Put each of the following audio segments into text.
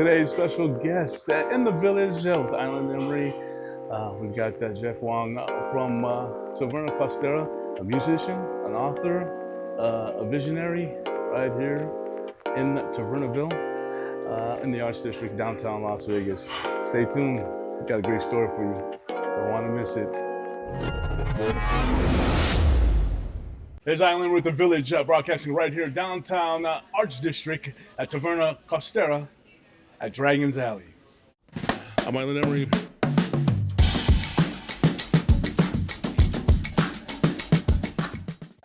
today's special guest in the village of Island Emory. We've got Jeff Hwang from TAVERNA COSTERA, a musician, an author, a visionary right here in Tavernaville, in the Arts District, downtown Las Vegas. Stay tuned. We've got a great story for you. Don't want to miss it. There's Island with the Village, broadcasting right here downtown Arts District at TAVERNA COSTERA at Dragon's Alley. I'm Island Emory.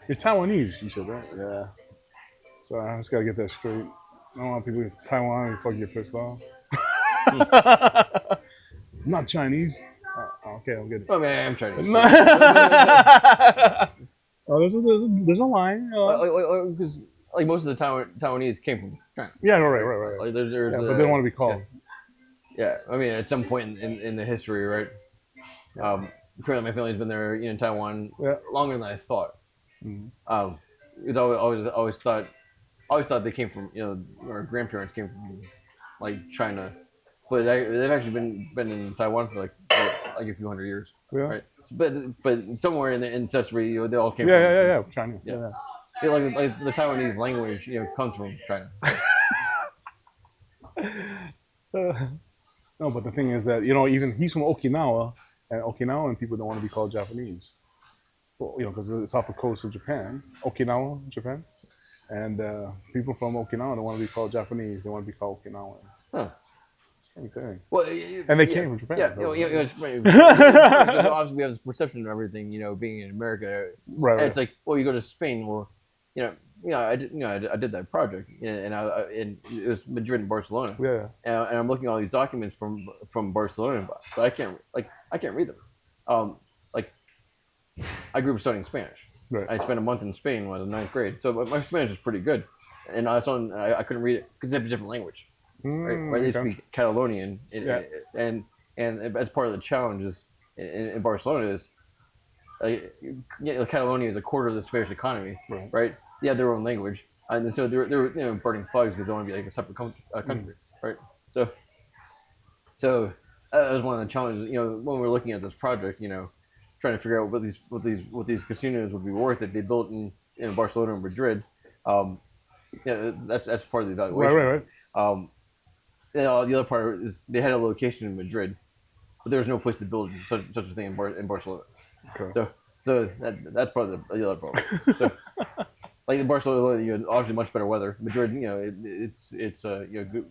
You're Taiwanese, you said, right? Yeah. So I just gotta get that straight. I don't want people in Taiwan to fucking get pissed off. I'm not Chinese. Okay, I'll get it. Oh man, I'm Chinese. Oh, there's a line. Because like most of the Taiwanese came from China. Yeah, right. Like there's but they don't want to be called. Yeah, I mean at some point in the history, right? Apparently my family's been there, in Taiwan longer than I thought. Mm-hmm. It always thought they came from, our grandparents came from like China, but they've actually been in Taiwan for like a few hundred years, right? But somewhere in the ancestry, they all came from China. Yeah, like the Taiwanese language, comes from China. No, but the thing is that even he's from Okinawa, and Okinawan people don't want to be called Japanese. Well, because it's off the coast of Japan, Okinawa, Japan, and people from Okinawa don't want to be called Japanese. They want to be called Okinawan. Huh. Same thing. Well, and they came from Japan. It's funny. Obviously, we have this perception of everything, being in America. Right. And it's like, well, you go to Spain. Well, I did that project, and it was Madrid and Barcelona. Yeah. And I'm looking at all these documents from Barcelona, but I can't read them. I grew up studying Spanish. Right. I spent a month in Spain when I was in 9th grade, so my Spanish was pretty good, and I couldn't read it because they have a different language. Right? They speak Catalonian, and as part of the challenges in Barcelona is, Catalonia is a quarter of the Spanish economy, right? They have their own language, and so they're burning flags because they want to be like a separate country, right? So that was one of the challenges, when we were looking at this project, trying to figure out what these casinos would be worth if they built in Barcelona and Madrid. That's part of the evaluation. Right. The other part is they had a location in Madrid, but there was no place to build such a thing in Barcelona. Okay. So that's part of the other problem. So, like in Barcelona, obviously much better weather. Madrid, it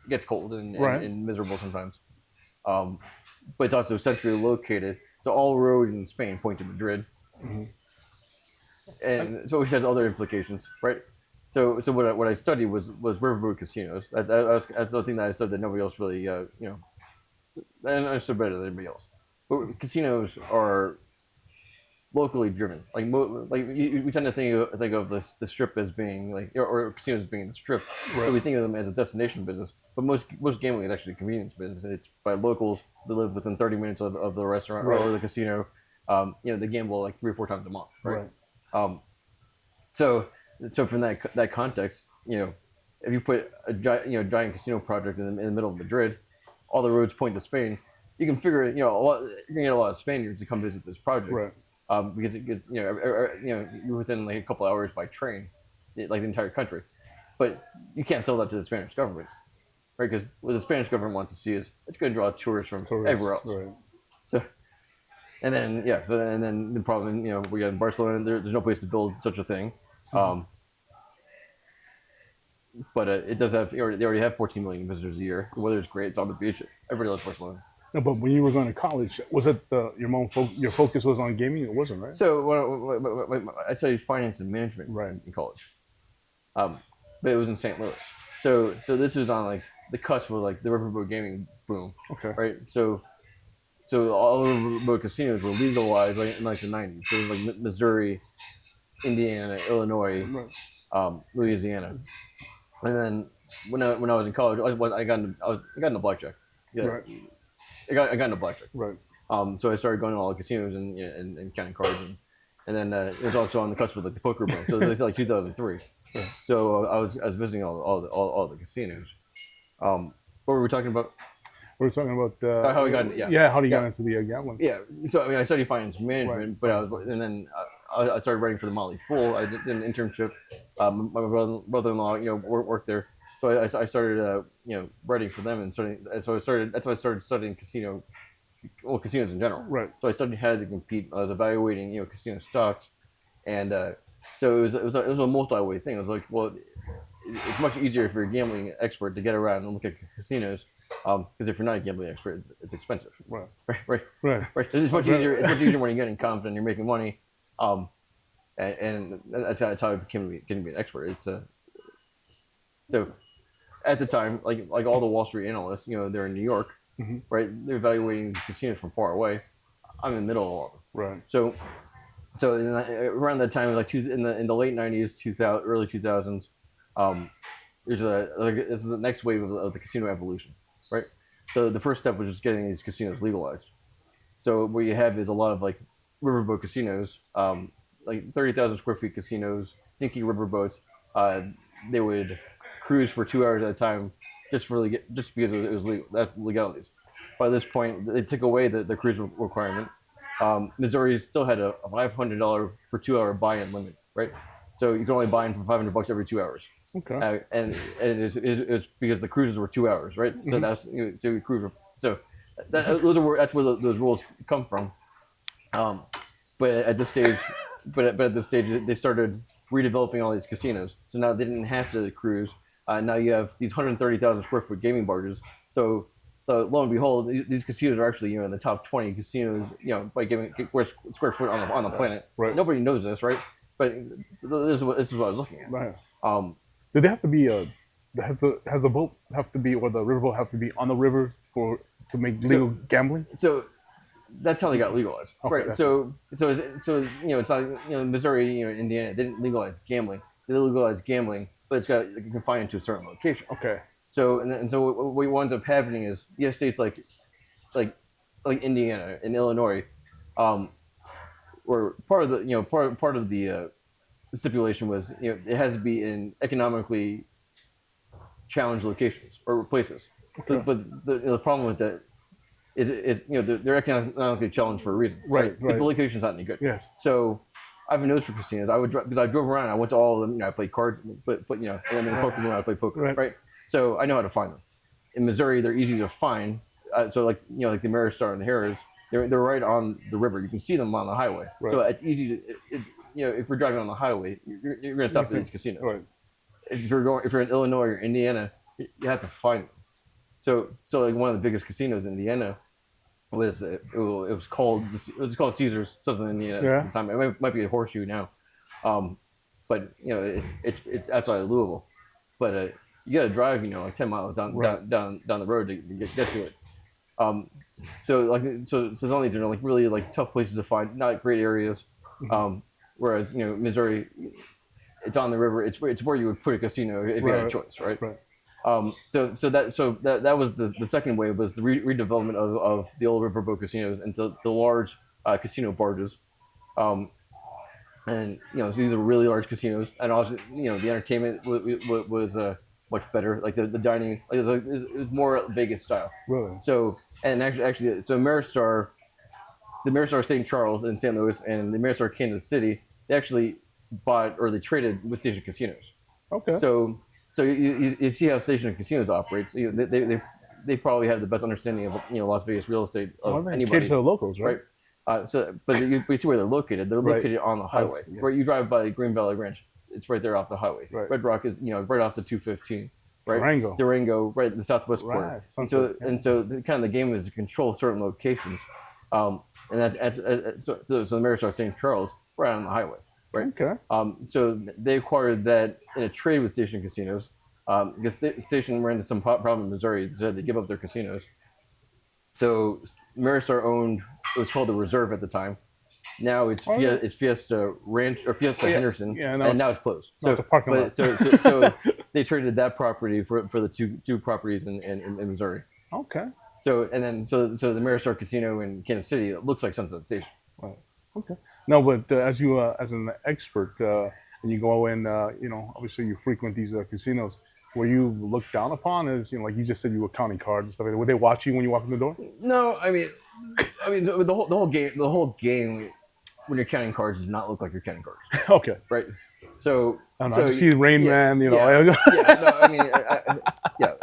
gets cold and miserable sometimes. But it's also centrally located, so all roads in Spain point to Madrid, and so which has other implications, right? So what I studied was riverboat casinos. That's the thing that I studied that nobody else really, and I understood better than anybody else. But casinos are locally driven. Like we tend to think of the strip as being or casinos as being in the strip. Right. So we think of them as a destination business. But most gambling is actually a convenience business. It's by locals that live within 30 minutes of the restaurant or the casino. They gamble like 3 or 4 times a month, right? So from that context, if you put a giant casino project in the middle of Madrid, all the roads point to Spain. You can figure you're gonna get a lot of Spaniards to come visit this project, right? Because it gets you're within like a couple hours by train, like the entire country, but you can't sell that to the Spanish government, right? Because what the Spanish government wants to see is it's going to draw tourists from everywhere else. Right. So, and then the problem, we got in Barcelona. There's no place to build such a thing. But it does have. They already have 14 million visitors a year. The weather's great. It's on the beach. Everybody loves Barcelona. No, but when you were going to college, was it your focus was on gaming? It wasn't, right? So I studied finance and management in college, but it was in St. Louis. So this was on like the cusp of like the riverboat gaming boom. Okay. Right. So all the riverboat casinos were legalized in like the 90s. So it was like Missouri, Indiana, Illinois, Louisiana. And then when I was in college, I got into blackjack. Yeah, right. I got into blackjack. Right. So I started going to all the casinos and counting cards, and then it was also on the cusp of like the poker boom. So it was like 2003. Yeah. So I was visiting all the casinos, What were we talking about? We were talking about how we got how he got into the gambling. Yeah. So I mean, I studied finance management, but and then I started writing for the Motley Fool. I did an internship. My brother-in-law, worked there. So I started, writing for them and studying. So that's why I started studying casinos in general. Right. So I studied how to compete. I was evaluating, casino stocks, and so it was a multi-way thing. I was like, well, it's much easier if you're a gambling expert to get around and look at casinos, because if you're not a gambling expert, it's expensive. Right. Right. So it's much easier. It's much easier when you're getting confident, you're making money, and that's how I became an expert. It's so at the time, like all the Wall Street analysts, they're in New York, right? They're evaluating casinos from far away. I'm in the middle of all of them. Right. So around that time, like in the late '90s, 2000, early 2000s, this is the next wave of the casino evolution, right? So the first step was just getting these casinos legalized. So what you have is a lot of like riverboat casinos, like 30,000 square feet casinos, dinky riverboats. They would cruise for 2 hours at a time just because it was legal. That's legalities. By this point, they took away the cruise requirement. Missouri still had a $500 per 2 hour buy-in limit, right? So you can only buy in for $500 every 2 hours. Okay. And it was because the cruises were 2 hours, right? So that's so you cruise. So that's where those rules come from. But at this stage, they started redeveloping all these casinos. So now they didn't have to cruise. Now you have these 130,000 square foot gaming barges. So lo and behold, these casinos are actually in the top 20 casinos, by giving square foot on the planet. Right. Nobody knows this, right? But this is what I was looking at. Right. Did they have to be has the boat have to be, or the riverboat have to be on the river to make legal gambling? So that's how they got legalized, okay, right? So it's like Missouri, Indiana, they didn't legalize gambling. They legalized gambling, but it's got confined to a certain location. Okay. So so what winds up happening is you have states like Indiana and Illinois, where part of the stipulation was it has to be in economically challenged locations or places. Okay. But the problem with that is they're economically challenged for a reason. Right. The location's not any good. Yes. So I have a nose for casinos. Because I drove around. I went to all of them. I played cards, but and then in the poker room I played poker. Right. So I know how to find them. In Missouri, they're easy to find. So like the Ameristar and the Harrah's, they're right on the river. You can see them on the highway. Right. So it's easy to if we're driving on the highway, you're going to stop at these casinos. Right. If you're in Illinois or Indiana, you have to find them. So like one of the biggest casinos in Indiana was it was called Caesars, Southern Indiana at the time. It might be a Horseshoe now, but it's outside of Louisville. But you got to drive like 10 miles down the road to get to it. So some of these are like really like tough places to find, not great areas. Whereas Missouri, it's on the river. It's where you would put a casino if you had a choice, right? Right. So that was the second wave, was the redevelopment of the old riverboat casinos into the large casino barges, and so these are really large casinos, and also the entertainment was much better. Like the dining, it was more Vegas style. Really. So and actually, so Ameristar, the Ameristar St. Charles in St. Louis and the Ameristar Kansas City, they actually bought or they traded with Station Casinos. Okay. So you see how Station Casinos operates. They probably have the best understanding of Las Vegas real estate of anybody. Cater to the locals, right? But you see where they're located. They're located on the highway. Yes. Right, you drive by Green Valley Ranch. It's right there off the highway. Right. Red Rock is right off the 215. Right. Durango, right in the southwest corner. And so the kind of the game is to control certain locations, and that's so the Ameristar St. Charles right on the highway. Right. Okay. So they acquired that in a trade with Station Casinos, because Station ran into some problem in Missouri. They said they give up their casinos. So Ameristar owned, it was called the Reserve at the time. Now it's Fiesta Ranch or Fiesta Henderson, and now it's closed. So it's a parking lot. So they traded that property for the two properties in Missouri. Okay. So the Ameristar Casino in Kansas City, it looks like Sunset Station. Right. Okay. No, but as you as an expert, and you go in, obviously you frequent these casinos. were you looked down upon as, you know, like you just said, you were counting cards and stuff like that? Would they watch you when you walk in the door? No, I mean, the whole game, when you're counting cards, does not look like you're counting cards. Okay. Right. So I don't know. I just see Rain Man, you know. Yeah. No, I mean, yeah.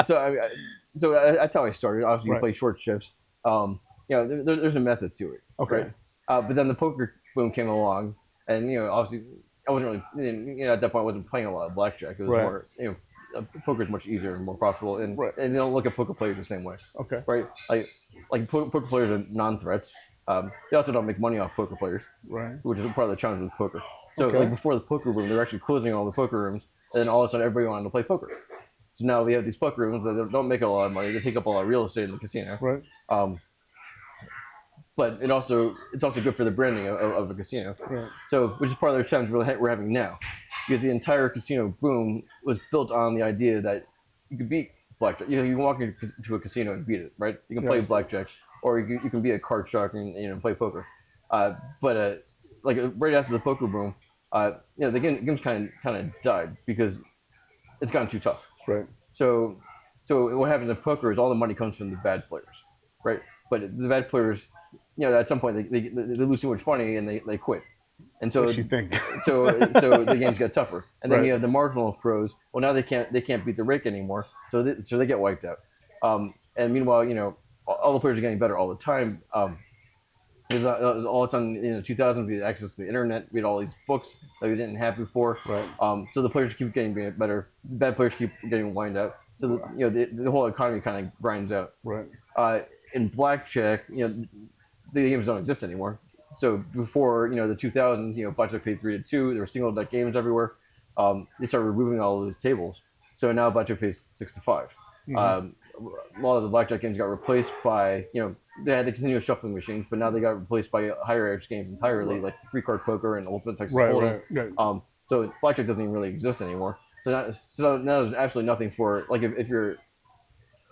So that's how I started. Obviously, you play short shifts. You know, there's a method to it. Okay. Right? But then the poker boom came along, and you know, obviously, I wasn't really, you know, at that point, I wasn't playing a lot of blackjack. It was more, you know, poker is much easier and more profitable, and they don't look at poker players the same way. Okay. Right. Like poker players are non-threats. They also don't make money off poker players. Right. Which is part of the challenge with poker. So like before the poker room, they're actually closing all the poker rooms, and then all of a sudden everybody wanted to play poker. So now we have these poker rooms that don't make a lot of money. They take up a lot of real estate in the casino. Right. But it's also good for the branding of a casino. Right. So which is part of the challenge we're having now, because the entire casino boom was built on the idea that you could beat blackjack. You know, you can walk into a casino and beat it, right? You can play blackjack, or you can be a card shark and, you know, play poker. But like right after the poker boom, you know, the game's kind of died because it's gotten too tough. Right. So what happens in poker is all the money comes from the bad players, right? But the bad players, you know, at some point they lose too much money and they quit. And so you think? so the games get tougher. And then you have the marginal pros. Well, now they can't beat the rake anymore, so they get wiped out. And meanwhile, you know, all the players are getting better all the time. All of a sudden, in the 2000s, we had access to the internet. We had all these books that we didn't have before. Right. So the players keep getting better. The bad players keep getting wind up. So you know, the whole economy kind of grinds out. Right. In blackjack, you know, the games don't exist anymore. So before, you know, the 2000s, you know, blackjack paid 3-2. There were single deck games everywhere. They started removing all of those tables. So now blackjack pays 6-5. Mm-hmm. A lot of the blackjack games got replaced by, you know, they had the continuous shuffling machines, but now they got replaced by higher edge games entirely, like 3-card poker and ultimate Texas Hold'em. Right. So blackjack doesn't even really exist anymore. So now there's absolutely nothing for, like, if you're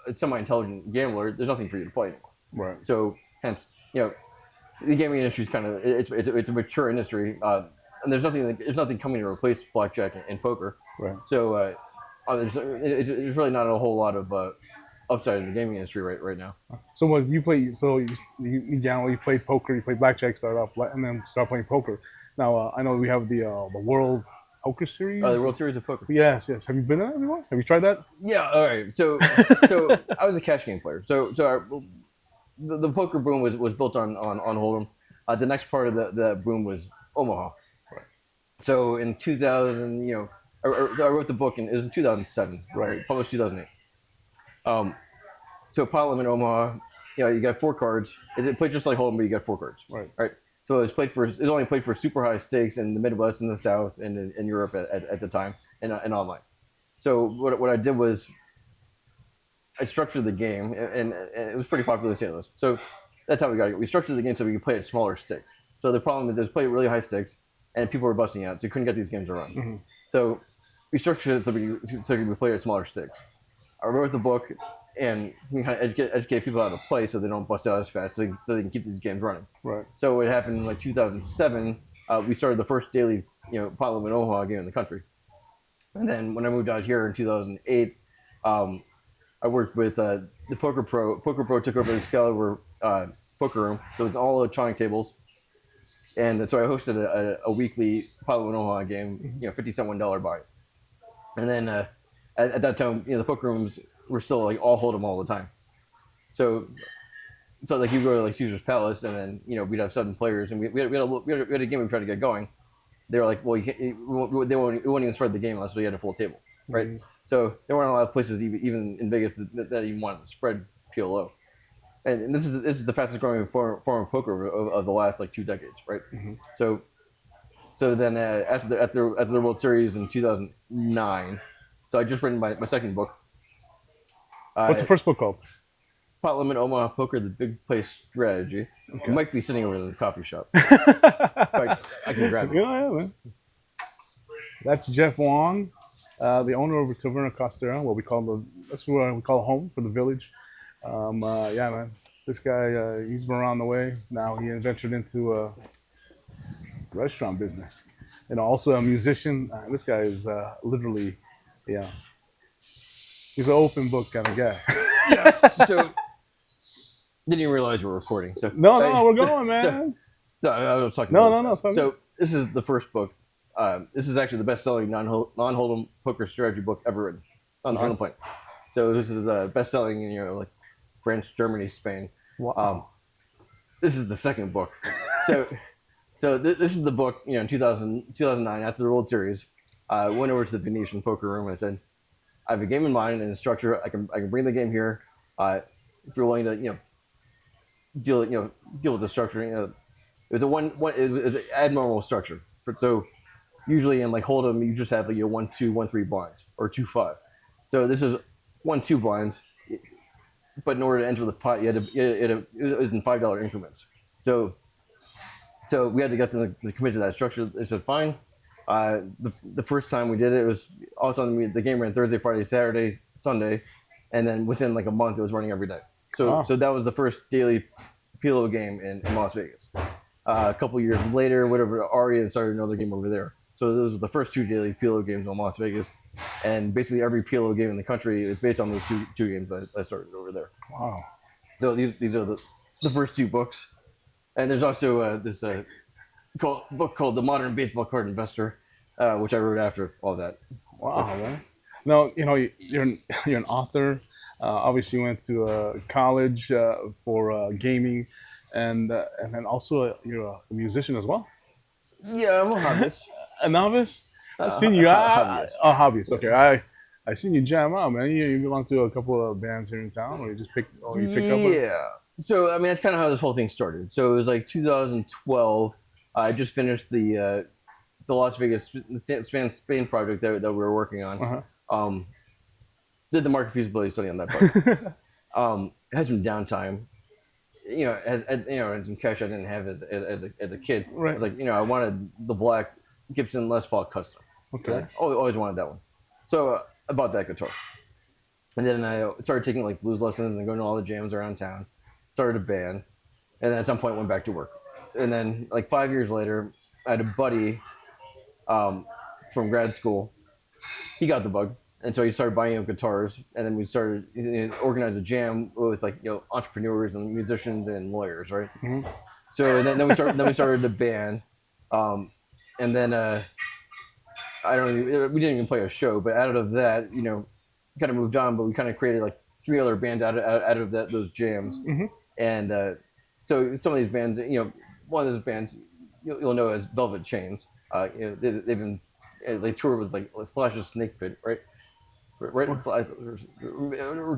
a semi-intelligent gambler, there's nothing for you to play anymore. Right. So hence, you know, the gaming industry is kind of it's a mature industry, and there's nothing coming to replace blackjack and poker. Right. So there's really not a whole lot of upside in the gaming industry right now. So what you play? So you generally play poker, you play blackjack, start off, and then start playing poker. Now I know we have the World Poker Series. The World Series of Poker. Yes. Have you been there before? Have you tried that? Yeah. All right. So I was a cash game player. So the poker boom was built on Hold'em. The next part of the boom was Omaha. Right. So in 2000, you know, I wrote the book, and it was in 2007. Right. Published 2008. So Pot-Limit Omaha, you know, you got 4 cards. It played just like Hold'em, but you got 4 cards. Right. So it was only played for super high stakes in the Midwest and the South and in Europe at the time and online. So what I did was I structured the game, and it was pretty popular in St. Louis. So that's how we got it. We structured the game so we could play at smaller stakes. So the problem is it was played at really high stakes, and people were busting out, so you couldn't get these games to run. Mm-hmm. So we structured it so we could play at smaller stakes. I wrote the book, and we kind of educate people how to play so they don't bust out as fast, so they can keep these games running. Right. So it happened in like 2007. We started the first daily, you know, Pot-Limit Omaha game in the country. And then when I moved out here in 2008, I worked with the Poker Pro. Poker Pro took over the Excalibur poker room. So it's all electronic tables. And so I hosted a weekly Pot-Limit Omaha game, you know, 50-cent $1 buy. And then at that time, you know, the poker rooms were still like all Hold'em all the time. So like you go to like Caesar's Palace, and then, you know, we'd have 7 players, and we had a game we tried to get going. They were like, well, we wouldn't even start the game unless we had a full table, right? Mm-hmm. So there weren't a lot of places even in Vegas that even wanted to spread PLO. And this is the fastest growing form of poker of the last like 2 decades, right? Mm-hmm. So then after the World Series in 2009, so I just written my second book. What's the first book called? Pot-Limit Omaha Poker: The Big Play Strategy. Okay. It might be sitting over in the coffee shop. I can grab it. Yeah, man. That's Jeff Hwang, the owner of TAVERNA COSTERA, that's what we call home for the village. Yeah, man. This guy, he's been around the way. Now he ventured into restaurant business, and also a musician. This guy is literally, yeah, He's an open book kind of guy. Yeah. So didn't even realize we're recording. So no, we're going, man. No, I was talking. No. So this is the first book. This is actually the best-selling non-hold'em poker strategy book ever written on the planet. So this is best-selling in like France, Germany, Spain. Wow. This is the second book. So this is the book. In 2009 after the World Series, I went over to the Venetian poker room. And I said, I have a game in mind and a structure. I can bring the game here. If you're willing to deal with the structure. It was it was an abnormal structure. So usually in like hold'em, you just have 1-2, 1-3 blinds or 2-5. So this is 1-2 blinds, but in order to enter the pot, it was in $5 increments. So we had to get them to commit to that structure. They said fine. The first time we did it, was all of a sudden the game ran Thursday, Friday, Saturday, Sunday, and then within like a month it was running every day. So that was the first daily PLO game in Las Vegas. A couple years later, Ari started another game over there. So those were the first 2 daily PLO games in Las Vegas, and basically every PLO game in the country is based on those two games that I started over there. Wow. So these are the first 2 books, and there's also this book called The Modern Baseball Card Investor, which I wrote after all that. Wow, man. Now you're an author. Obviously, you went to college for gaming, and then also you're a musician as well. Yeah, I'm a hobbyist. A novice? I've seen you. Hobbyist. Okay, I seen you jam out, man. You belong to a couple of bands here in town, or you just picked up? Yeah. So I mean, that's kind of how this whole thing started. So it was like 2012. I just finished the Las Vegas Spain project that we were working on. Did the market feasibility study on that part. Had some downtime. Had some cash I didn't have as a kid. Right. I was like, I wanted the black Gibson Les Paul Custom. Okay. I always wanted that one. So I bought that guitar. And then I started taking like blues lessons and going to all the jams around town. Started a band. And then at some point went back to work. And then like 5 years later, I had a buddy from grad school. He got the bug. And so he started buying up guitars, and then we started organize a jam with entrepreneurs and musicians and lawyers, right? Mm-hmm. So then we started the band, and then we didn't even play a show, but out of that, kind of moved on, but we kind of created like 3 other bands out of those jams, mm-hmm. And so some of these bands, one of those bands you'll know as Velvet Chains. They tour with like Slash's Snake Pit, right? Right, Slash.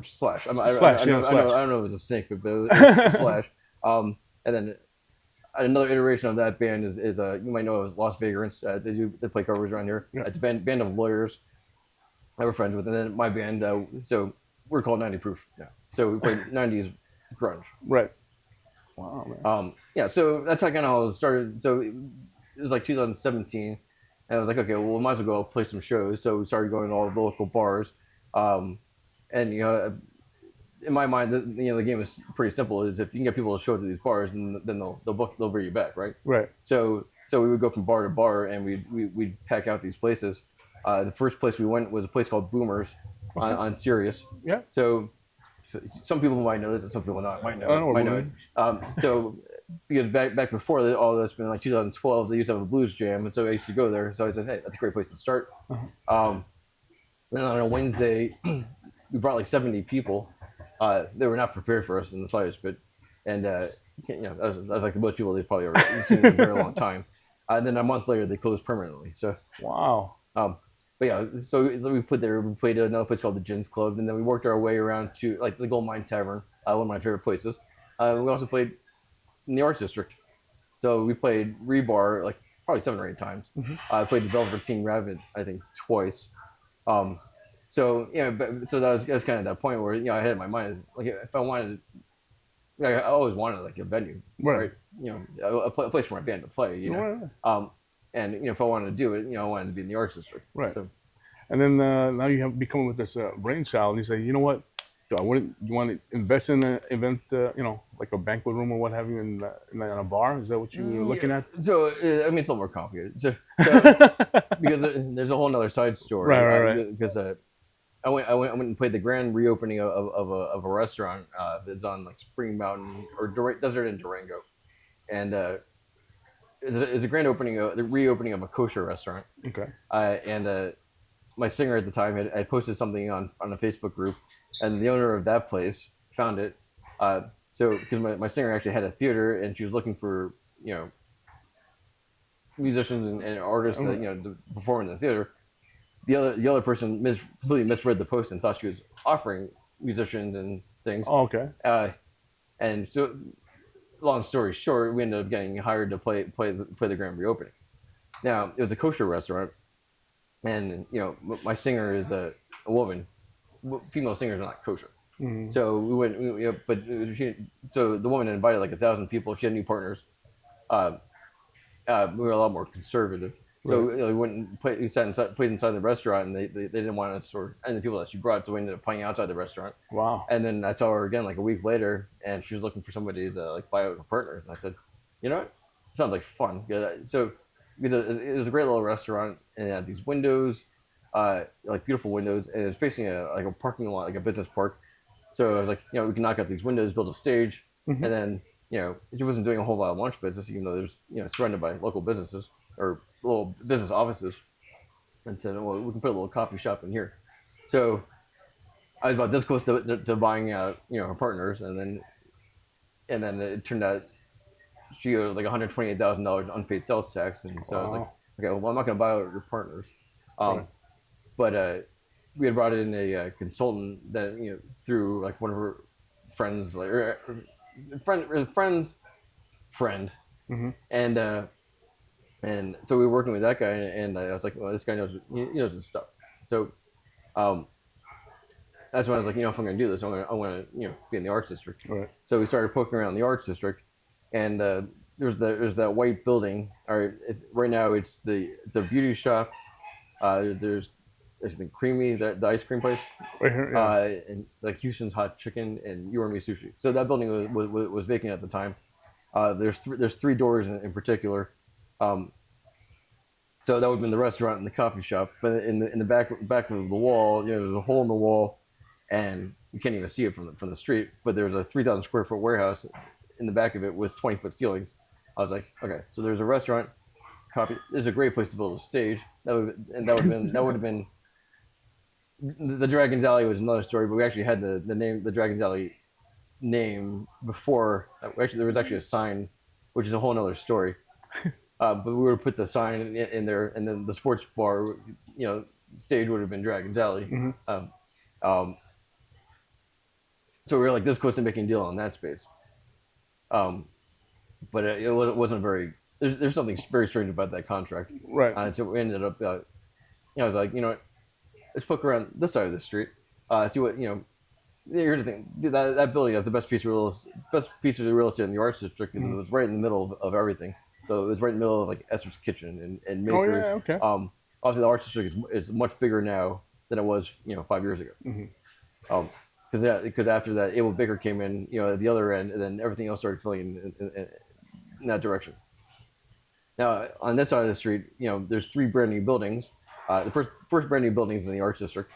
Slash. I don't know if it was a snake, but it was Slash. And then another iteration of that band is you might know it was Las Vagrants. They play covers around here. Yeah. It's a band of lawyers I were friends with, and then my band. So we're called 90 Proof now. So we play 90s grunge. Right. Wow, man. Yeah. So that's how kind of how it started. So it was like 2017. And I was like, okay, well, we might as well go play some shows. So we started going to all the local bars. And, in my mind, the game is pretty simple. Is if you can get people to show up to these bars, then they'll bring you back, right? Right. So we would go from bar to bar, and we'd pack out these places. The first place we went was a place called Boomers on Sirius. Yeah. So some people might know this, and some people might know it. So because back before all this, in like 2012, they used to have a blues jam, and so I used to go there. So I said, hey, that's a great place to start. Then on a Wednesday, we brought like 70 people. They were not prepared for us in the slightest bit, and that was like the most people they've probably ever seen in a very long time. And then a month later, they closed permanently. So wow. But yeah, so we played there. We played another place called the Gins Club, and then we worked our way around to like the Gold Mine Tavern, one of my favorite places. We also played in the Arts District. So we played Rebar like probably 7 or 8 times. Mm-hmm. I played the Velveteen Rabbit, I think, twice. So that was kind of that point where I had in my mind is like if I wanted, I always wanted like a venue, right? A place for my band to play, Right. And if I wanted to do it, I wanted to be in the Arts District, right? So, and then now you have become with this brainchild, and you say, you know what? You want to invest in an event, like a banquet room or what have you, in a bar? Is that what you were looking at? So, I mean, it's a little more complicated. So because there's a whole other side story. Right. Because I went and played the grand reopening of a restaurant that's on like Spring Mountain or Desert in Durango, and it's a grand opening, the reopening of a kosher restaurant. Okay. And my singer at the time had posted something on a Facebook group, and the owner of that place found it. So because my singer actually had a theater, and she was looking for musicians and artists that to perform in the theater. The other person completely misread the post and thought she was offering musicians and things. Oh, okay. And so, long story short, we ended up getting hired to play the grand reopening. Now it was a kosher restaurant, and my singer is a woman. Female singers are not kosher. Mm-hmm. So we went, so the woman invited like 1,000 people. She had new partners. We were a lot more conservative. So we went and played inside the restaurant, and they didn't want us and the people that she brought, so we ended up playing outside the restaurant. Wow. And then I saw her again like a week later, and she was looking for somebody to like buy out her partners. And I said, you know what? Sounds like fun. So it was a great little restaurant, and it had these windows, like beautiful windows, and it was facing a parking lot, like a business park. So I was like, we can knock out these windows, build a stage, and then she wasn't doing a whole lot of lunch business, even though there's surrounded by local businesses or little business offices, and said, well, we can put a little coffee shop in here. So I was about this close to buying out her partners, and then it turned out she owed like $128,000 unpaid sales tax, and so I was like, okay, well, I'm not going to buy out your partners. But we had brought in a consultant that through like one of her friends, like friend's friend, and so we were working with that guy, and I was like, well, this guy knows his stuff. So that's when I was like, if I'm going to do this, I want to be in the arts district. Right. So we started poking around the arts district, and there's that white building. All right, right now it's a beauty shop. There's the Creamy, the ice cream place, right here, yeah. And like Houston's Hot Chicken and You and Me Sushi. So that building was vacant at the time. There's three doors in particular. So that would have been the restaurant and the coffee shop. But in the back of the wall, there's a hole in the wall, and you can't even see it from the street. But there's a 3,000 square foot warehouse in the back of it with 20-foot ceilings. I was like, okay, so there's a restaurant, coffee. This is a great place to build a stage. That would have been. The Dragon's Alley was another story, but we actually had the name, the Dragon's Alley name before. Actually, there was actually a sign, which is a whole other story. But we would have put the sign in there, and then the sports bar, stage would have been Dragon's Alley. So we were like this close to making a deal on that space. But it wasn't very. There's something very strange about that contract. Right. So we ended up. I was like, let's poke around this side of the street. See what Here's the thing: that building has the best piece of real estate in the arts district because it was right in the middle of everything. So it was right in the middle of like Esther's Kitchen and Makers. Oh yeah, okay. Obviously, the arts district is much bigger now than it was 5 years ago. Because after that, Abel Baker came in at the other end, and then everything else started filling in that direction. Now on this side of the street, there's three brand new buildings. The first brand new building is in the arts district.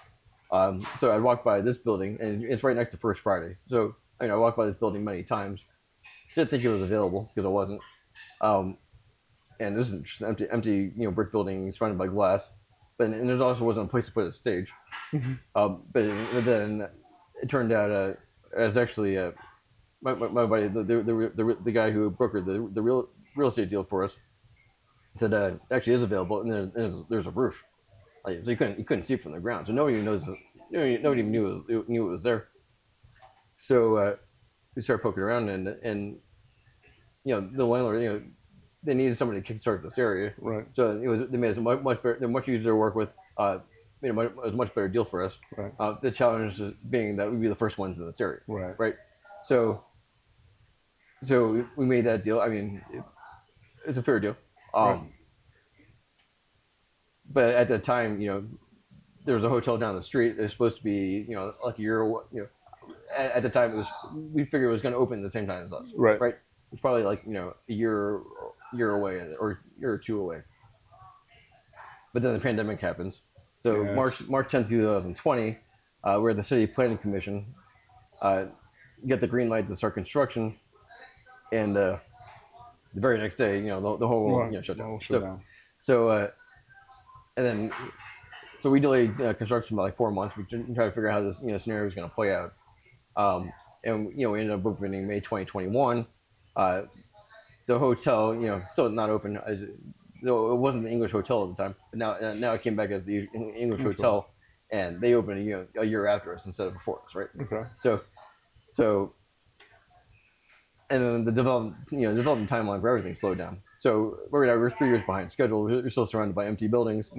So I walked by this building, and it's right next to First Friday. So I walked by this building many times. Didn't think it was available because it wasn't. And this is just an empty brick building surrounded by glass. And there also wasn't a place to put a stage. But then it turned out it was actually my buddy, the guy who brokered the real estate deal for us, said actually is available, and there's a roof. So you couldn't see it from the ground, so nobody even knew it was there. So we started poking around, and the landlord, they needed somebody to kickstart this area, right? So they made it much better. They're much easier to work with. It was a much better deal for us. Right. The challenge being that we'd be the first ones in this area, right? So we made that deal. I mean, it's a fair deal. Right. But at the time, there was a hotel down the street. It was supposed to be, like a year. At the time, we figured it was going to open at the same time as us. Right. Right. It's probably like a year away or a year or two away. But then the pandemic happens. So yes. March 10th, 2020, where the city planning commission get the green light to start construction, and the very next day, the whole world shut down. And then so we delayed construction by like 4 months. We tried to figure out how this scenario was going to play out. And we ended up opening May 2021. The hotel, still not open, though it wasn't the English hotel at the time. But now it came back as the English hotel, and they opened a year after us instead of before us, right? Okay. So, and then the development timeline for everything slowed down. So we're 3 years behind schedule. We're still surrounded by empty buildings.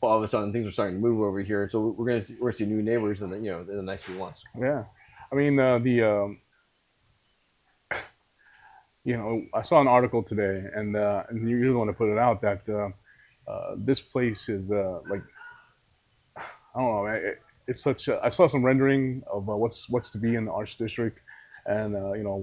All of a sudden, things are starting to move over here. So we're gonna see new neighbors in the next few months. Yeah, I mean I saw an article today, and you're the one to put it out that this place is like, I don't know, it's such. I saw some rendering of what's to be in the Arts District, and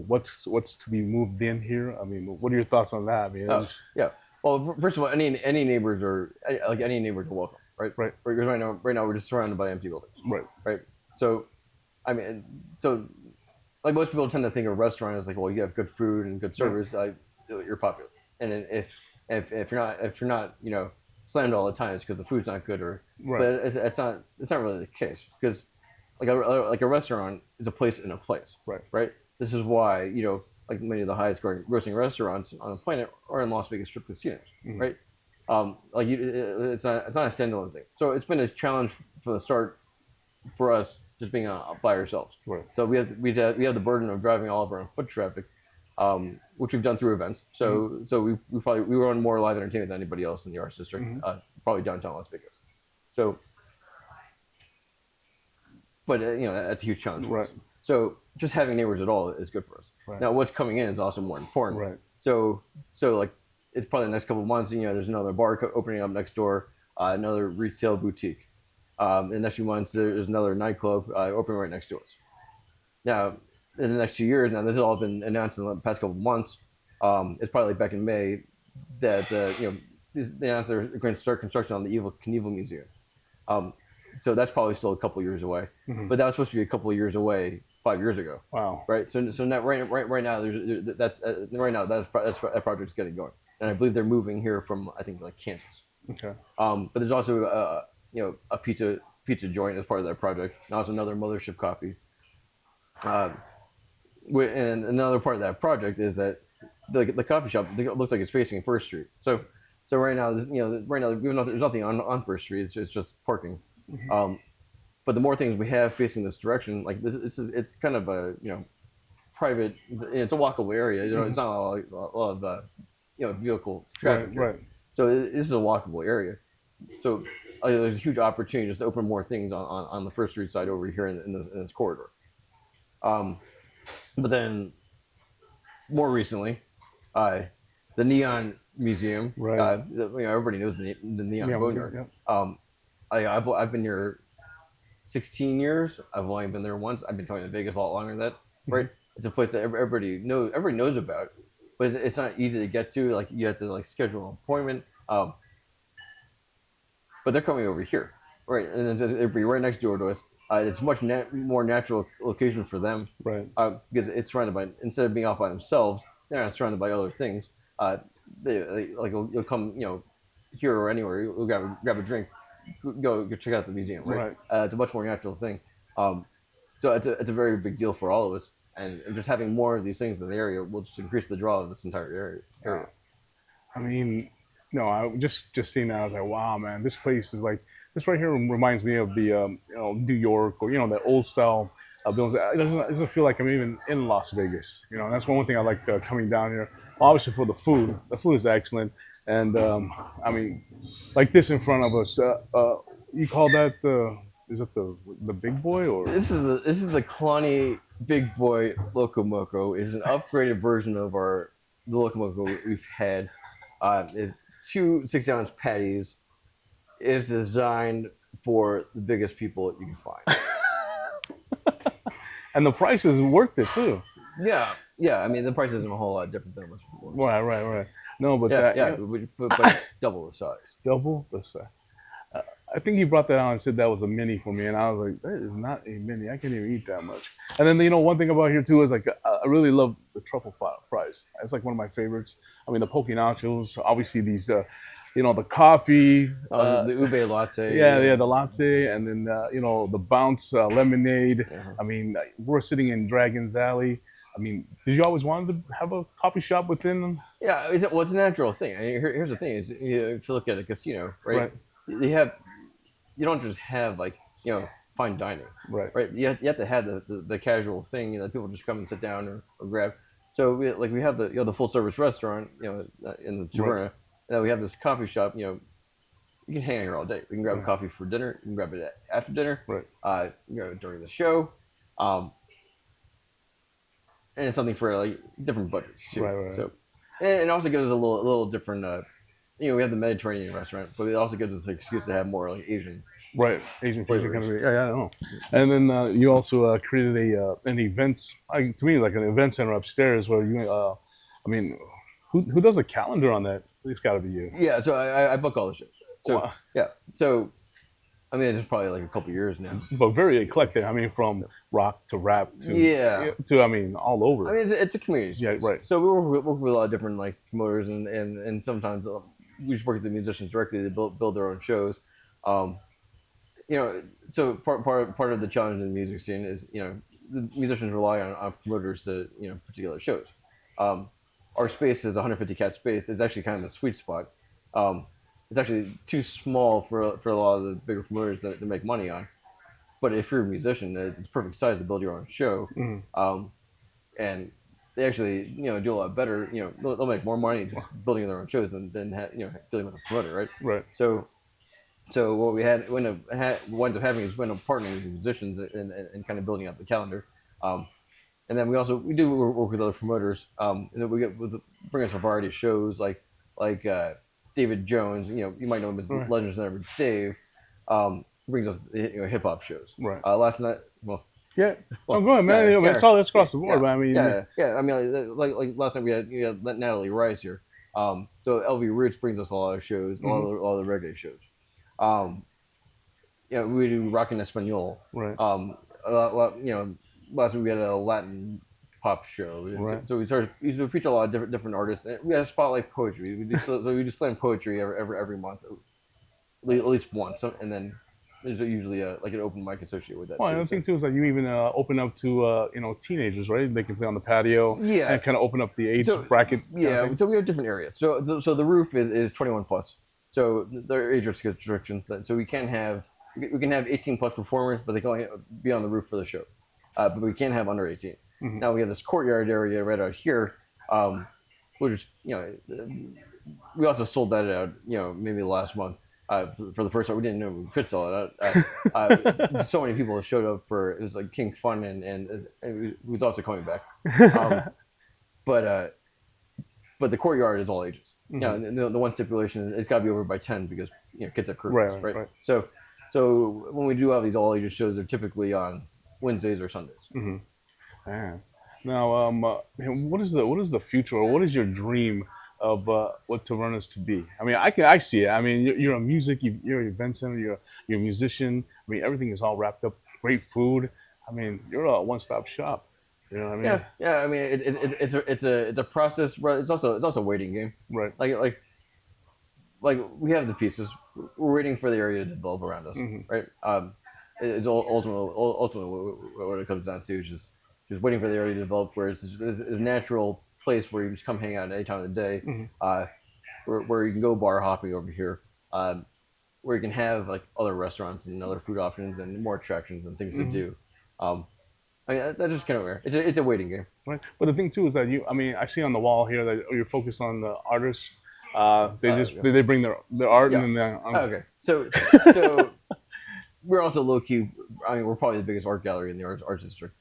what's to be moved in here. I mean, what are your thoughts on that? I mean, yeah. Well, first of all, any neighbors are welcome, right? Right. Because right now we're just surrounded by empty buildings. Right. So, I mean, like most people tend to think of a restaurant as like, well, you have good food and good service, you're popular. And if you're not slammed all the time, it's because the food's not good, but it's not really the case, because like a restaurant is a place in a place. Right. This is why like many of the highest grossing restaurants on the planet are in Las Vegas Strip casinos, right? It's not a standalone thing. So it's been a challenge from the start for us, just being by ourselves. Right. So we have the burden of driving all of our own foot traffic, which we've done through events. So we run more live entertainment than anybody else in the Arts District, probably downtown Las Vegas. So, but that's a huge challenge for us. So just having neighbors at all is good for us. Now, what's coming in is also more important. Right. So like, it's probably the next couple of months. There's another bar opening up next door, another retail boutique. In the next few months, there's another nightclub opening right next to us. Now, in the next few years, this has all been announced in the past couple of months. It's probably back in May that they announced they're going to start construction on the Evel Knievel Museum. So that's probably still a couple of years away, but that was supposed to be a couple of years away 5 years ago. Wow. Right. So now, right now, that project's getting going, and I believe they're moving here from, I think, like Kansas. Okay. But there's also a pizza joint as part of that project. Now it's another mothership coffee. And another part of that project is that the coffee shop looks like it's facing First Street. So right now, there's nothing on First Street. It's just parking. But the more things we have facing this direction, like it's kind of a private. It's a walkable area. It's not a lot of vehicle traffic. Right. So this is a walkable area. So there's a huge opportunity just to open more things on the First Street side over here in this corridor. But then more recently, the Neon Museum. Right. Everybody knows the Neon Boneyard. I've been here 16 years. I've only been there once. I've been coming to Vegas a lot longer than that. Right. It's a place that everybody knows about, but it's not easy to get to. Like, you have to like schedule an appointment. But they're coming over here, right? And it'll be right next door to us. It's much more natural location for them, right? Because it's surrounded by, instead of being off by themselves, they're not surrounded by other things. You'll come, here or anywhere. You'll grab a drink, go check out the museum, right? It's a much more natural thing. So it's a very big deal for all of us, and just having more of these things in the area will just increase the draw of this entire area. I mean, no, I just seeing that, I was like, wow, man, this place is like, this right here reminds me of the New York, or the old style buildings. It doesn't feel like I'm even in Las Vegas. That's one thing I like coming down here. Obviously for the food is excellent, and I mean, like this in front of us. You call that is it the big boy, or this is the Kalani Big Boy Loco Moco. Is an upgraded version of the Loco Moco we've had. Is 2 6-ounce patties. Is designed for the biggest people you can find. And the price is worth it too. Yeah. I mean, the price isn't a whole lot different than it was before. Right. No, but but it's double the size. Double the size. I think he brought that out and said that was a mini for me, and I was like, that is not a mini. I can't even eat that much. And then one thing about here too is like I really love the truffle fries. It's like one of my favorites. I mean the poke nachos, obviously these, the coffee, the ube latte. yeah, the latte, and then the bounce lemonade. Uh-huh. I mean we're sitting in Dragon's Alley. I mean, did you always want to have a coffee shop within them? Yeah, it's a natural thing. I mean, here's the thing: is if you look at a casino, right? You don't just have like fine dining, right? You have to have the casual thing, people just come and sit down or grab. So we have the full service restaurant, in the Taverna, and then we have this coffee shop. You can hang out here all day. We can grab a coffee for dinner. You can grab it after dinner, during the show, and it's something for like different budgets too. So, and it also gives us a little different. We have the Mediterranean restaurant, but it also gives us an excuse to have more like Asian. Right, Asian fusion kind of. Yeah, I know. And then you also created an events, to me, like an event center upstairs where you. I mean, who does a calendar on that? It's got to be you. Yeah, so I book all the shows. So yeah, so I mean, it's probably like a couple years now. But very eclectic. I mean, from rock to rap to I mean, all over. I mean, it's a community space. Yeah, right. So we work with a lot of different like promoters, and sometimes we just work with the musicians directly to build their own shows. So part of the challenge in the music scene is the musicians rely on promoters to put together shows. Our space is 150 cat space. It's actually kind of a sweet spot. It's actually too small for a lot of the bigger promoters to make money on. But if you're a musician, it's perfect size to build your own show. And they actually do a lot better. They'll make more money just building their own shows than dealing with a promoter, right? Right. So what we wind up having is partnering with musicians and kind of building out the calendar. And then we do work with other promoters. And then we bring us a variety of shows like David Jones. You might know him as Legends Never Dave. Brings us hip hop shows. Right. Last night, go ahead, man. It's all across the board. But I mean, I mean, like last night we had Natalie Rice here. So LV Roots brings us a lot of shows, a lot of the reggae shows. We do rock en español. Right. Last week we had a Latin pop show. Right. So we feature a lot of different artists. We have spotlight poetry. We do slam poetry every month, at least once, and then there's usually like an open mic associated with that. Well, another thing too is that you even open up to teenagers, right? They can play on the patio. Yeah. And kind of open up the age bracket. Yeah. So we have different areas. So the roof is 21 plus. So there are age restrictions. So we can have 18 plus performers, but they can only be on the roof for the show. But we can't have under 18. Mm-hmm. Now we have this courtyard area right out here, which we also sold that out. Maybe last month. For the first time, we didn't know we could sell it out. So many people have showed up for it was like King Fun, and it was also coming back. But the courtyard is all ages. Mm-hmm. The one stipulation is it's got to be over by 10 because kids have curfews, right? So when we do have these all ages shows, they're typically on Wednesdays or Sundays. Mm-hmm. Man. Now, what is the future, or what is your dream of what Taverna's to be? I mean, I see it. I mean, you're a music, you're an event center, you're a musician. I mean, everything is all wrapped up. Great food. I mean, you're a one-stop shop. You know what I mean? Yeah. I mean, it's a process. It's also a waiting game. Right. Like we have the pieces. We're waiting for the area to develop around us. Mm-hmm. Right. It's ultimately what it comes down to is just waiting for the area to develop, where it's a natural place where you just come hang out at any time of the day, mm-hmm. Where you can go bar hopping over here, where you can have like other restaurants and other food options and more attractions and things mm-hmm. to do. I mean, that's just kind of weird. It's a waiting game. Right. But the thing too is that I see on the wall here that you're focused on the artists. They bring their art and then okay. So we're also low key. I mean, we're probably the biggest art gallery in the arts district.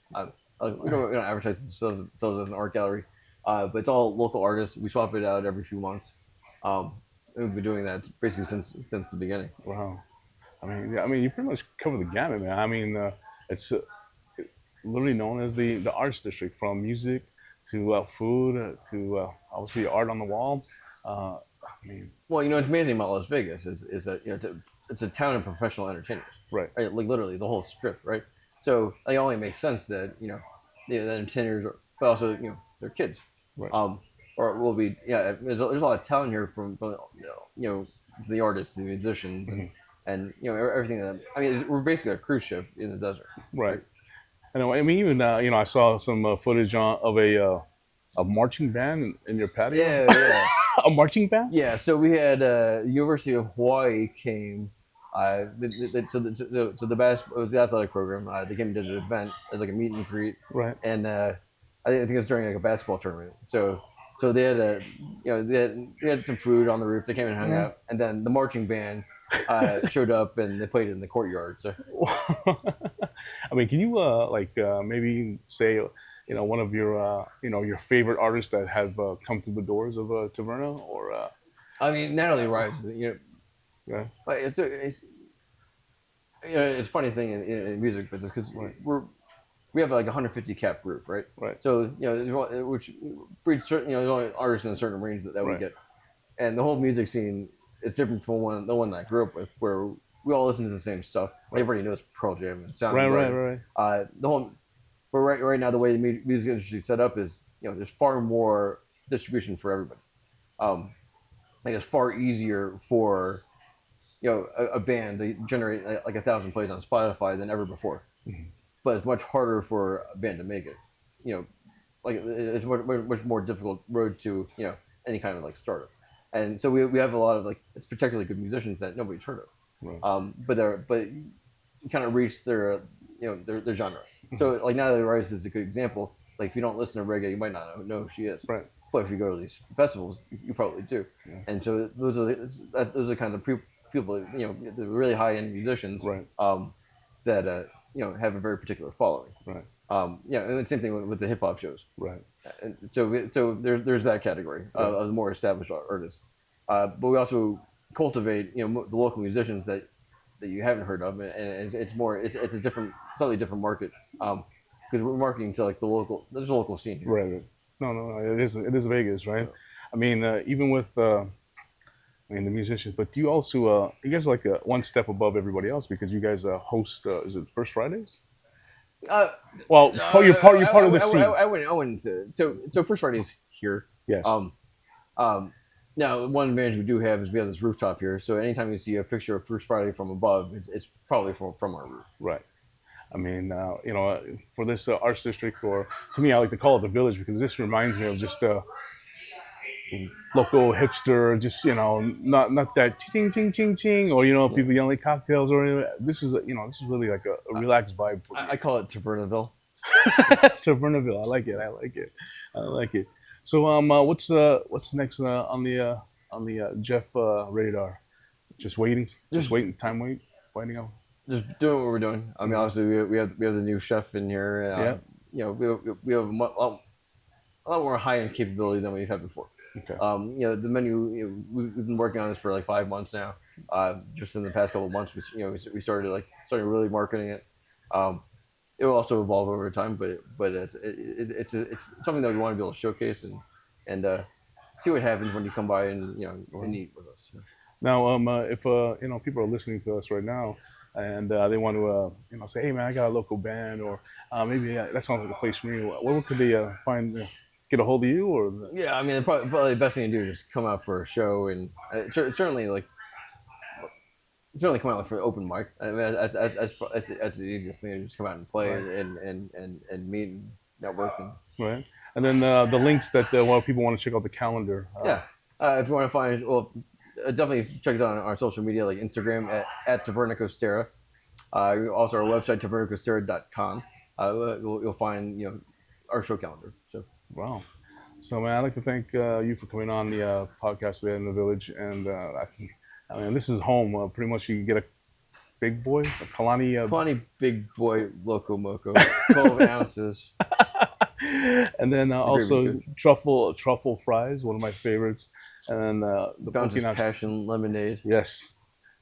We don't advertise ourselves as an art gallery, but it's all local artists. We swap it out every few months. We've been doing that basically since the beginning. Wow. I mean, you pretty much cover the gamut, man. I mean, it's literally known as the arts district, from music to food to obviously art on the wall. Well, it's amazing about Las Vegas is that it's a town of professional entertainers, right? Like literally the whole strip, right? So it only makes sense that the entertainers, but also their kids, right. Or will be There's a lot of talent here from the artists, the musicians, and everything that we're basically a cruise ship in the desert, right? And I mean, even I saw some footage of a marching band in your patio. Yeah. A marching band? Yeah, so we had University of Hawaii came. So the basketball, it was the athletic program. They came to the event as like a meet and greet, right? And I think it was during like a basketball tournament. So they had they had some food on the roof. They came and hung out, and then the marching band showed up and they played in the courtyard. So I mean, can you maybe say one of your your favorite artists that have come through the doors of Taverna or Natalie Rice, yeah, like it's a funny thing in music business because we have like 150 cap group, right? Right. So which breeds certain there's only artists in a certain range that we get, and the whole music scene is different from the one that I grew up with, where we all listen to the same stuff. Everybody knows Pearl Jam and Soundgarden. Right. The whole, but right now the way the music industry is set up is there's far more distribution for everybody. Like it's far easier for a band to generate like 1,000 plays on Spotify than ever before. But it's much harder for a band to make it. Like it's much more difficult road to any kind of like startup. And so we have a lot of like it's particularly good musicians that nobody's heard of. Right. But you kind of reach their their genre. So like Natalie Rice is a good example. Like if you don't listen to reggae, you might not know who she is. Right. But if you go to these festivals, you probably do. Yeah. And so those are kind of people the really high end musicians. Right. That have a very particular following. Right. And the same thing with the hip hop shows. Right. And so there's that category of the more established artists. But we also cultivate the local musicians that you haven't heard of, and it's a different, slightly different market because we're marketing to like there's a local scene here. Right. No, it is Vegas, right? Yeah. I mean, even with the musicians, but you also you guys are like one step above everybody else because you guys host is it First Fridays? Well, you're part of the scene. I wouldn't. So First Fridays here. Yes. Now one advantage we do have is we have this rooftop here. So anytime you see a picture of First Friday from above, it's probably from our roof. Right. I mean, for this arts district, or to me, I like to call it the village because this reminds me of just local hipster, just not that ching ching ching ching, or people yelling cocktails or anything. This is this is really like a relaxed vibe for me. I call it Tavernaville. Tavernaville. I like it. So what's next on the Jeff radar? Just waiting, waiting out. Just doing what we're doing. I mean, obviously we have the new chef in here. We have a lot more high end capability than we've had before. Okay. The menu. We've been working on this for like 5 months now. Just in the past couple of months, we started really marketing it. It will also evolve over time, but it's something that we want to be able to showcase and see what happens when you come by and and eat with us. Now, if people are listening to us right now and they want to say, hey man, I got a local band, or maybe that sounds like a place for me. Where could they find? Get a hold of you, or yeah, I mean, probably the best thing to do is come out for a show, and certainly come out for open mic. I mean, that's the easiest thing to just come out and play and meet and network. Right, and then the links that people want to check out the calendar. If you want to find, definitely check us out on our social media, like Instagram at TAVERNA COSTERA. Also our website TAVERNACOSTERA.com. You'll find our show calendar. So. Wow. So, man, I'd like to thank you for coming on the podcast today in the village. And I mean, this is home. Pretty much you can get a big boy, a Kalani. Kalani big boy Loco Moco, 12 ounces. And then also truffle fries, one of my favorites. And then the Bounce's Passion Lemonade. Yes.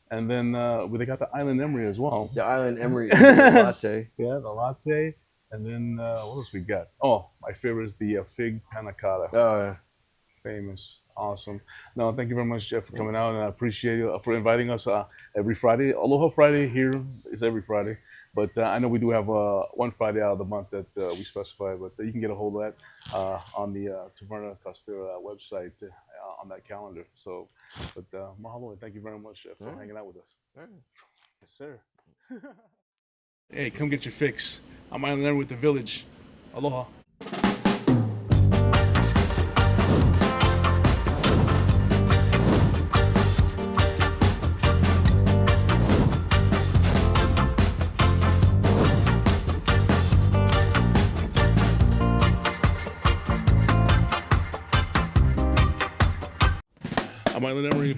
And then they got the Island Emory as well. The Island Emory latte. Yeah, the latte. And then what else we got? Oh, my favorite is the fig panna cotta. Oh, yeah. Famous. Awesome. No, thank you very much, Jeff, for coming out, and I appreciate you for inviting us every Friday. Aloha Friday here is every Friday, but I know we do have one Friday out of the month that we specify, but you can get a hold of that on the Taverna Costera website on that calendar. So, but mahalo, and thank you very much, Jeff, for hanging out with us. Yes, sir. Hey, come get your fix. I'm Island Emory with the Village. Aloha. I'm Island Emory.